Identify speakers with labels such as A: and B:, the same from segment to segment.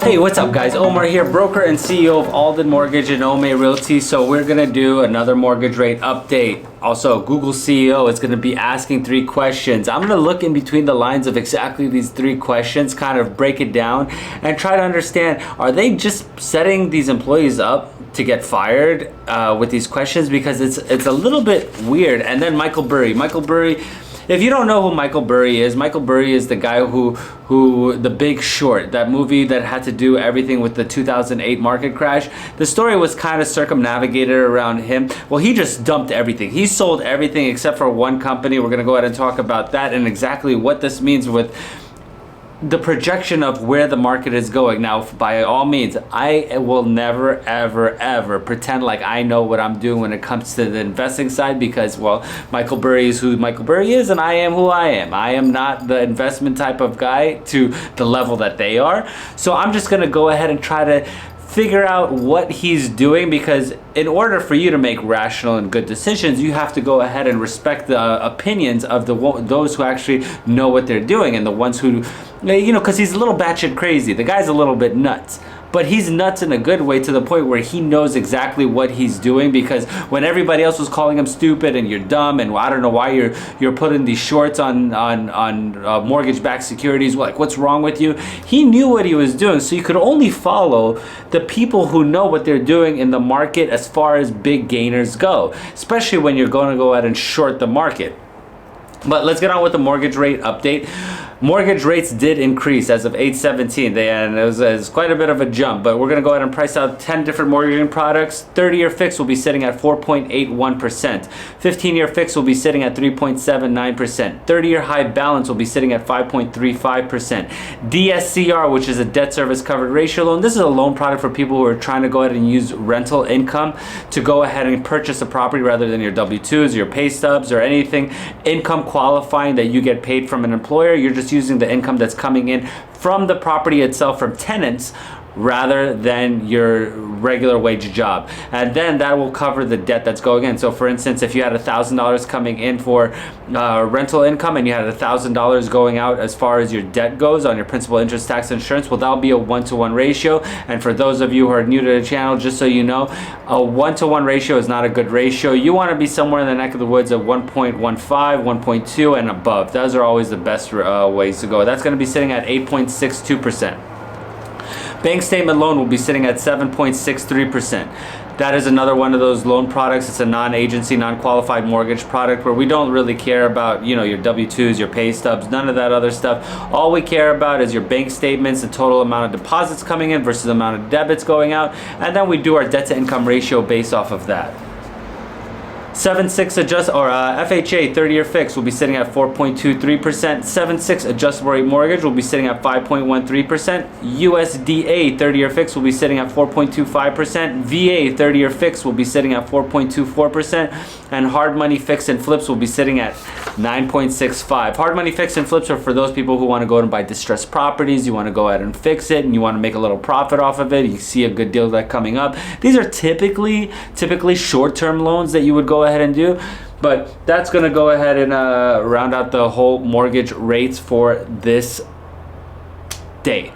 A: Hey, what's up guys? Omar here, broker and CEO of Alden Mortgage and Ome Realty. So we're gonna do another mortgage rate update. Also, Google CEO is gonna be asking 3 questions. I'm gonna look in between the lines of exactly these 3 questions, kind of break it down and try to understand, are they just setting these employees up to get fired with these questions? Because it's a little bit weird. And then Michael Burry. If you don't know who Michael Burry is the guy who The Big Short, that movie that had to do everything with the 2008 market crash. The story was kind of circumnavigated around him. Well, he just dumped everything. He sold everything except for one company. We're gonna go ahead and talk about that and exactly what this means with the projection of where the market is going. Now, by all means, I will never, ever pretend like I know what I'm doing when it comes to the investing side because, well, Michael Burry is who Michael Burry is and I am who I am. I am not the investment type of guy to the level that they are. So I'm just gonna go ahead and try to figure out what he's doing, because in order for you to make rational and good decisions, you have to go ahead and respect the opinions of those who actually know what they're doing, and the ones who, you know, because he's a little batshit crazy. The guy's a little bit nuts. But he's nuts in a good way, to the point where he knows exactly what he's doing, because when everybody else was calling him stupid and you're dumb and I don't know why you're putting these shorts on mortgage-backed securities, like what's wrong with you? He knew what he was doing, so you could only follow the people who know what they're doing in the market as far as big gainers go, especially when you're going to go ahead and short the market. But let's get on with the mortgage rate update. Mortgage rates did increase as of 8/17, and it was quite a bit of a jump, but we're going to go ahead and price out 10 different mortgaging products. 30-year fix will be sitting at 4.81%. 15-year fix will be sitting at 3.79%. 30-year high balance will be sitting at 5.35%. DSCR, which is a debt service covered ratio loan, this is a loan product for people who are trying to go ahead and use rental income to go ahead and purchase a property rather than your W-2s, your pay stubs, or anything income qualifying that you get paid from an employer. You're just using the income that's coming in from the property itself, from tenants, rather than your regular wage job. And then that will cover the debt that's going in. So for instance, if you had $1,000 coming in for rental income and you had $1,000 going out as far as your debt goes on your principal, interest, tax, insurance, well, that'll be a 1-to-1 ratio. And for those of you who are new to the channel, just so you know, a 1-to-1 ratio is not a good ratio. You want to be somewhere in the neck of the woods of 1.15, 1.2 and above. Those are always the best ways to go. That's going to be sitting at 8.62%. Bank statement loan will be sitting at 7.63%. That is another one of those loan products. It's a non-agency, non-qualified mortgage product where we don't really care about, you know, your W-2s, your pay stubs, none of that other stuff. All we care about is your bank statements, the total amount of deposits coming in versus the amount of debits going out, and then we do our debt to income ratio based off of that. 7/6 FHA 30-year fix will be sitting at 4.23%. 7/6 adjustable rate mortgage will be sitting at 5.13%. USDA 30-year fix will be sitting at 4.25%. VA 30-year fix will be sitting at 4.24%. And hard money fix and flips will be sitting at 9.65. Hard money fix and flips are for those people who want to go and buy distressed properties. You want to go ahead and fix it and you want to make a little profit off of it. You see a good deal that coming up. These are typically short-term loans that you would go ahead and do, but that's going to go ahead and round out the whole mortgage rates for this day.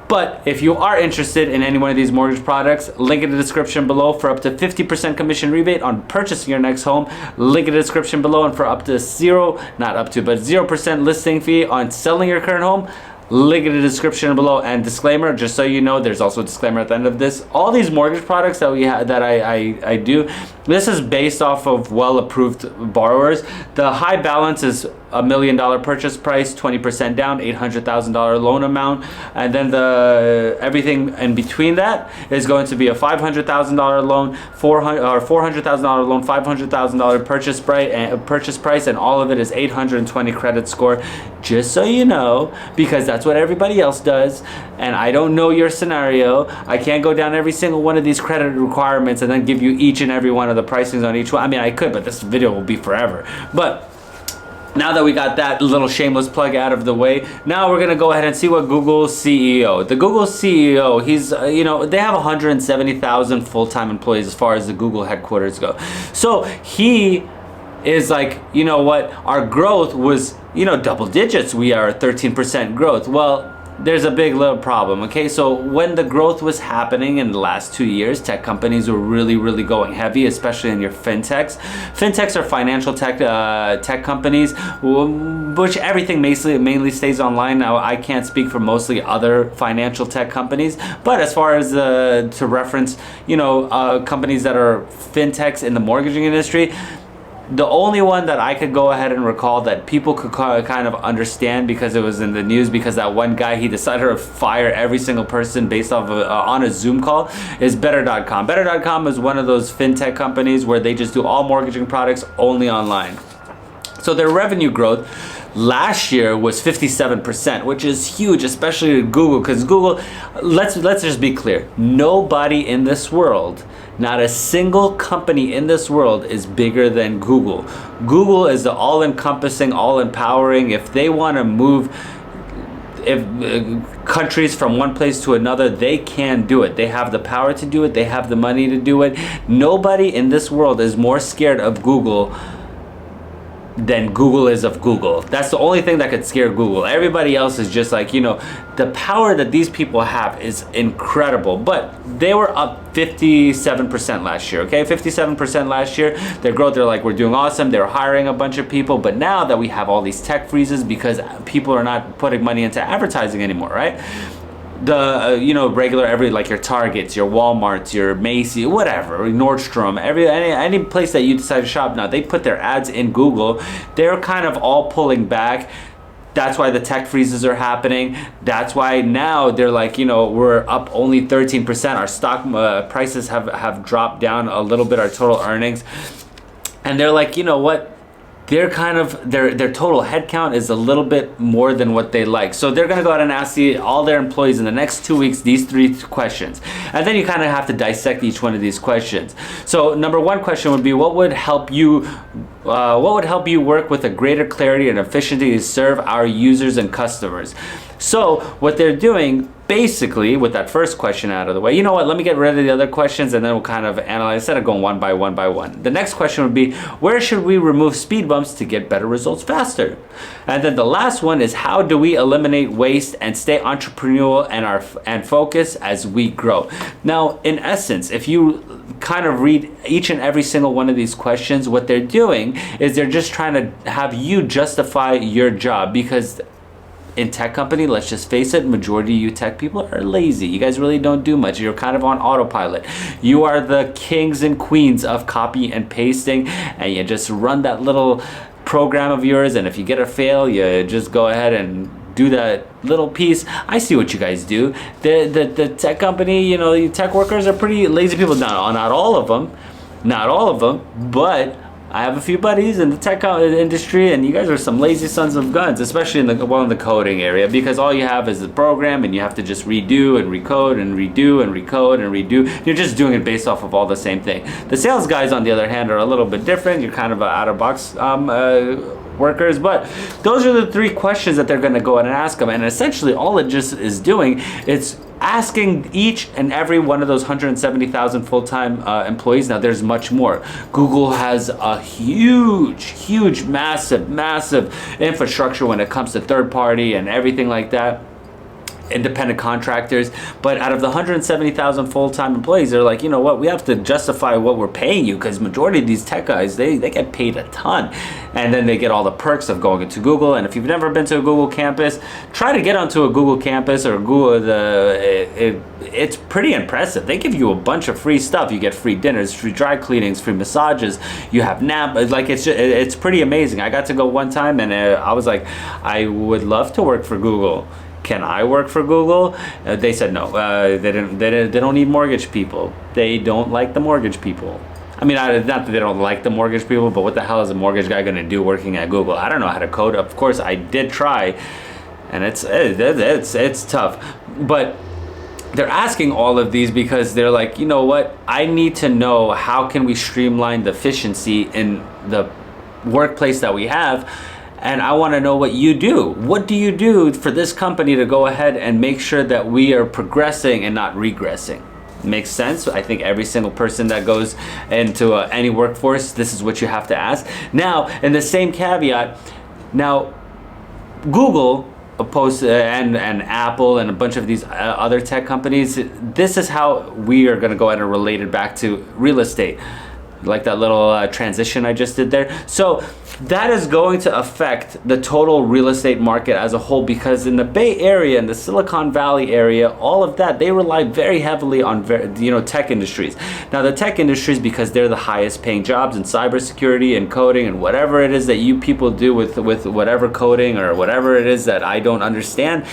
A: But if you are interested in any one of these mortgage products, link in the description below for up to 50% commission rebate on purchasing your next home. Link in the description below, and for up to 0% listing fee on selling your current home. Link in the description below. And disclaimer, just so you know, there's also a disclaimer at the end of this. All these mortgage products that I do, this is based off of well-approved borrowers. The high balance is $1 million purchase price, 20% down, $800,000 loan amount, and then everything in between that is going to be a $500,000 loan, $400,000 loan, $500,000 purchase price, and all of it is 820 credit score. Just so you know, because that's what everybody else does, and I don't know your scenario. I can't go down every single one of these credit requirements and then give you each and every one of the pricings on each one. I mean, I could, but this video will be forever. But now that we got that little shameless plug out of the way, now we're gonna go ahead and see what Google's CEO. The Google CEO, he's, you know, they have 170,000 full-time employees as far as the Google headquarters go. So he is like, you know what, our growth was, you know, double digits. We are 13% growth. Well, there's a big little problem. Okay, so when the growth was happening in the last 2 years, tech companies were really going heavy, especially in your fintechs. Fintechs are financial tech companies, which everything mainly stays online. Now, I can't speak for mostly other financial tech companies, but as far as to reference, companies that are fintechs in the mortgaging industry, the only one that I could go ahead and recall that people could kind of understand because it was in the news, because that one guy, he decided to fire every single person based off of on a Zoom call, is Better.com. Better.com is one of those fintech companies where they just do all mortgaging products only online. So their revenue growth last year was 57%, which is huge, especially Google, because Google, let's just be clear, nobody in this world, not a single company in this world is bigger than Google. Google is the all-encompassing, all-empowering. If they want to move countries from one place to another, they can do it. They have the power to do it. They have the money to do it. Nobody in this world is more scared of Google than Google is of Google. That's the only thing that could scare Google. Everybody else is just like, the power that these people have is incredible. But they were up 57% last year, okay? 57% last year. Their growth, they're like, we're doing awesome. They're hiring a bunch of people. But now that we have all these tech freezes because people are not putting money into advertising anymore, right? The regular like your Targets, your Walmarts, your Macy's, whatever, Nordstrom, any place that you decide to shop now, they put their ads in Google. They're kind of all pulling back. That's why the tech freezes are happening. That's why now they're like, we're up only 13%. Our stock prices have dropped down a little bit, our total earnings. And they're like, you know what? They're kind of, their total headcount is a little bit more than what they like. So they're gonna go out and ask all their employees in the next 2 weeks these 3 questions. And then you kind of have to dissect each one of these questions. So number one question would be, what would help you work with a greater clarity and efficiency to serve our users and customers? So what they're doing, basically, with that first question out of the way, you know what, let me get rid of the other questions and then we'll kind of analyze instead of going one by one. The next question would be, where should we remove speed bumps to get better results faster? And then the last one is, how do we eliminate waste and stay entrepreneurial and focus as we grow? Now, in essence, if you kind of read each and every single one of these questions, what they're doing is they're just trying to have you justify your job, because in tech company, let's just face it, majority of you tech people are lazy. You guys really don't do much. You're kind of on autopilot. You are the kings and queens of copy and pasting, and you just run that little program of yours, and if you get a fail, you just go ahead and do that little piece. I see what you guys do. The tech company, the tech workers are pretty lazy people. Not all of them, but I have a few buddies in the tech industry, and you guys are some lazy sons of guns, especially in the coding area, because all you have is the program, and you have to just redo and recode and redo and recode and redo. You're just doing it based off of all the same thing. The sales guys, on the other hand, are a little bit different. You're kind of out-of-box workers, but those are the 3 questions that they're going to go ahead and ask them, and essentially all it just is doing, it's asking each and every one of those 170,000 full-time employees. Now there's much more. Google has a huge, massive infrastructure when it comes to third party and everything like that, independent contractors. But out of the 170,000 full-time employees, they're like, you know what, we have to justify what we're paying you, because majority of these tech guys, they get paid a ton, and then they get all the perks of going into Google. And if you've never been to a Google campus, try to get onto a Google campus or Google. It's pretty impressive. They give you a bunch of free stuff. You get free dinners, free dry cleanings, free massages. You have it's pretty amazing. I got to go one time, and I was like, I would love to work for Google. Can I work for Google? They said no. They don't need mortgage people. They don't like the mortgage people. I mean, not that they don't like the mortgage people, but what the hell is a mortgage guy going to do working at Google? I don't know how to code. Of course, I did try, and it's tough. But they're asking all of these because they're like, you know what? I need to know, how can we streamline the efficiency in the workplace that we have? And I want to know what you do. What do you do for this company to go ahead and make sure that we are progressing and not regressing? Makes sense. I think every single person that goes into any workforce, this is what you have to ask. Now, in the same caveat, now Google opposed and Apple and a bunch of these other tech companies, this is how we are going to go ahead and relate it back to real estate. Like that little transition I just did there. So that is going to affect the total real estate market as a whole, because in the Bay Area and the Silicon Valley area, all of that, they rely very heavily on tech industries. Now the tech industries, because they're the highest paying jobs in cybersecurity and coding and whatever it is that you people do with whatever coding or whatever it is that I don't understand,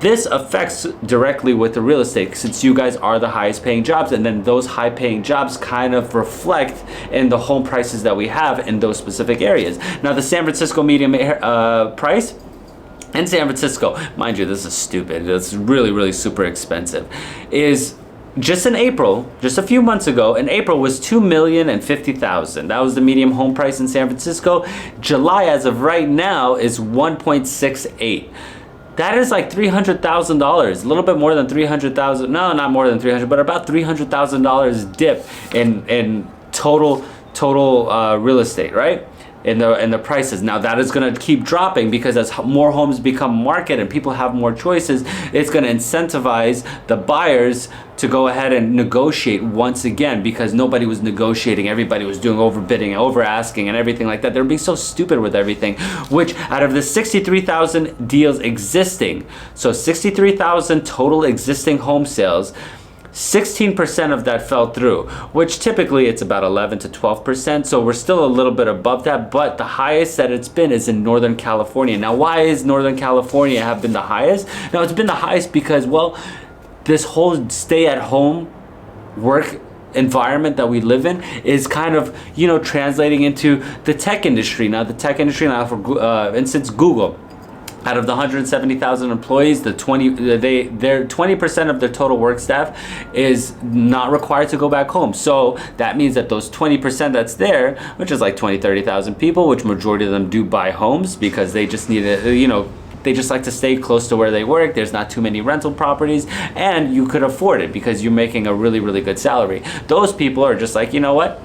A: this affects directly with the real estate, since you guys are the highest paying jobs, and then those high paying jobs kind of reflect in the home prices that we have in those specific areas. Now the San Francisco median price in San Francisco, mind you, this is stupid, it's really super expensive, is just in April, just a few months ago, in April was $2,050,000. That was the median home price in San Francisco. July, as of right now, is 1.68. That is like $300,000, a little bit more than 300,000. No, not more than 300, but about $300,000 dip in total real estate, right? In the prices. Now that is going to keep dropping, because as more homes become market and people have more choices, it's going to incentivize the buyers to go ahead and negotiate once again, because nobody was negotiating. Everybody was doing overbidding, over asking, and everything like that. They're being so stupid with everything, which out of the 63,000 deals existing, so 63,000 total existing home sales, 16% of that fell through, which typically it's about 11 to 12%. So we're still a little bit above that, but the highest that it's been is in Northern California. Now, why is Northern California have been the highest? Now, it's been the highest because, well, this whole stay-at-home work environment that we live in is kind of, translating into the tech industry. Now, the tech industry, now for instance, Google, out of the 170,000 employees, they're 20% of their total work staff is not required to go back home. So that means that those 20% that's there, which is like 30,000 people, which majority of them do buy homes because they just need they just like to stay close to where they work. There's not too many rental properties, and you could afford it because you're making a really good salary. Those people are just like, you know what?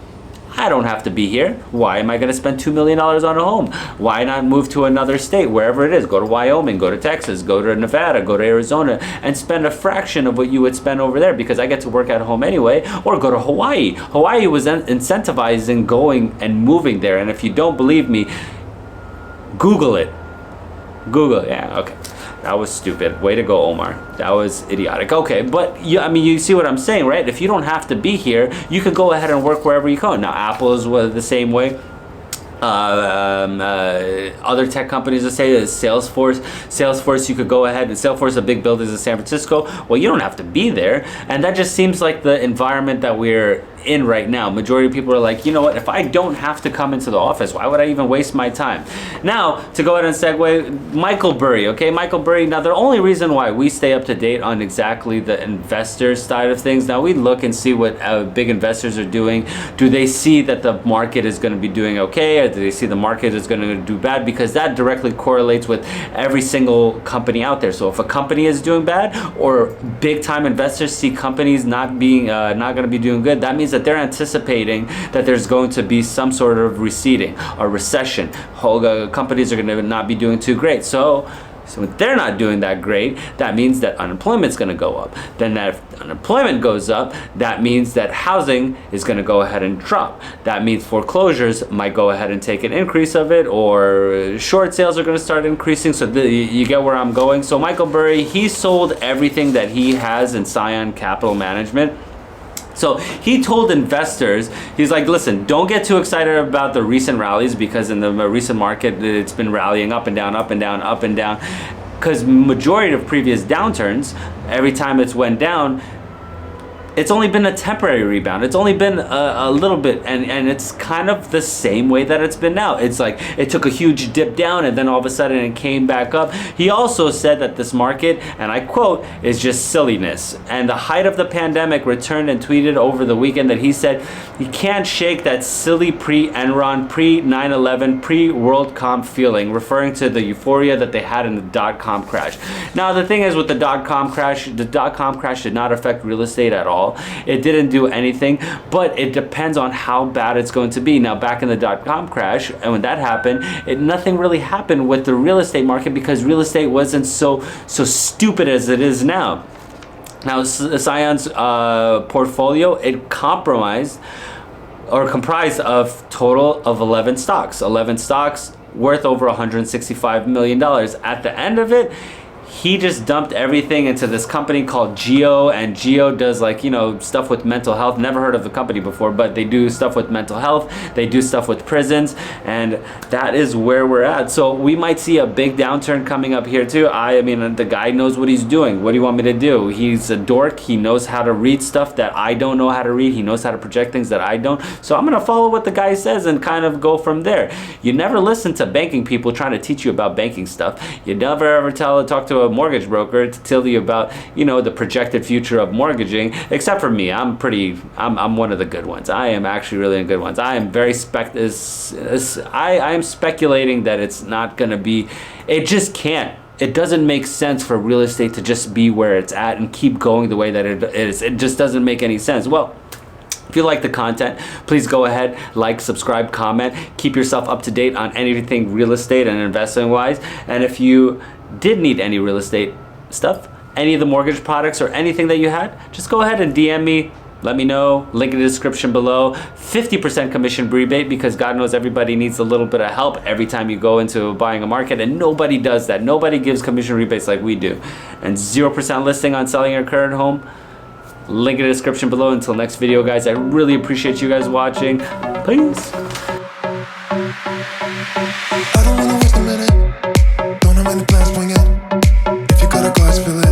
A: I don't have to be here. Why am I going to spend $2 million on a home? Why not move to another state, wherever it is? Go to Wyoming, go to Texas, go to Nevada, go to Arizona, and spend a fraction of what you would spend over there, because I get to work at home anyway. Or go to Hawaii. Hawaii was incentivizing going and moving there. And if you don't believe me, Google it. Google, yeah, okay. That was stupid. Way to go, Omar. That was idiotic. Okay, but you see what I'm saying, right? If you don't have to be here, you can go ahead and work wherever you go. Now, Apple is the same way. Other tech companies that say that Salesforce, you could go ahead, and Salesforce, a big buildings in San Francisco. Well, you don't have to be there, and that just seems like the environment that we're in right now. Majority of people are like, you know what, if I don't have to come into the office, why would I even waste my time? Now, to go ahead and segue, Michael Burry, okay? Michael Burry, now the only reason why we stay up to date on exactly the investor side of things, now we look and see what big investors are doing. Do they see that the market is going to be doing okay, or do they see the market is going to do bad? Because that directly correlates with every single company out there. So if a company is doing bad, or big time investors see companies not going to be doing good, that means that they're anticipating that there's going to be some sort of receding or recession. Companies are going to not be doing too great. So if they're not doing that great, that means that unemployment's going to go up. Then that if unemployment goes up, that means that housing is going to go ahead and drop. That means foreclosures might go ahead and take an increase of it, or short sales are going to start increasing. So you get where I'm going. So Michael Burry, he sold everything that he has in Scion Capital Management. So he told investors, he's like, listen, don't get too excited about the recent rallies, because in the recent market, it's been rallying up and down, up and down, up and down. Because majority of previous downturns, every time it's went down, it's only been a temporary rebound. It's only been a little bit, and it's kind of the same way that it's been now. It's like it took a huge dip down, and then all of a sudden it came back up. He also said that this market, and I quote, is just silliness. And the height of the pandemic returned and tweeted over the weekend that he said he can't shake that silly pre-Enron, pre-9/11, pre-WorldCom feeling, referring to the euphoria that they had in the dot-com crash. Now the thing is, with the dot-com crash did not affect real estate at all. all. It didn't do anything, but it depends on how bad it's going to be. Now, back in the dot-com crash, and when that happened, nothing really happened with the real estate market because real estate wasn't so stupid as it is now. Now, Scion's portfolio, it comprised of total of 11 stocks. 11 stocks worth over $165 million. At the end of it, he just dumped everything into this company called Geo, and Geo does, like, you know, stuff with mental health. Never heard of the company before, but they do stuff with mental health. They do stuff with prisons, and that is where we're at. So we might see a big downturn coming up here too. I mean, the guy knows what he's doing. What do you want me to do? He's a dork. He knows how to read stuff that I don't know how to read. He knows how to project things that I don't. So I'm gonna follow what the guy says and kind of go from there. You never listen to banking people trying to teach you about banking stuff. You never ever talk to a mortgage broker to tell you about, you know, the projected future of mortgaging, except for me. I'm one of the good ones. I am actually really the good ones. I am very I am speculating that it's not gonna be, it just can't. It doesn't make sense for real estate to just be where it's at and keep going the way that it is. It just doesn't make any sense. Well, if you like the content, please go ahead, like, subscribe, comment, keep yourself up to date on anything real estate and investing wise. And if you did need any real estate stuff, any of the mortgage products or anything that you had, just go ahead and DM me. Let me know. Link in the description below. 50% commission rebate, because God knows everybody needs a little bit of help every time you go into buying a market, and nobody does that. Nobody gives commission rebates like we do. And 0% listing on selling your current home. Link in the description below. Until next video, guys, I really appreciate you guys watching. Peace.
B: I don't wanna waste a minute. Don't know when the plans swing in. If you got a glass, fill it.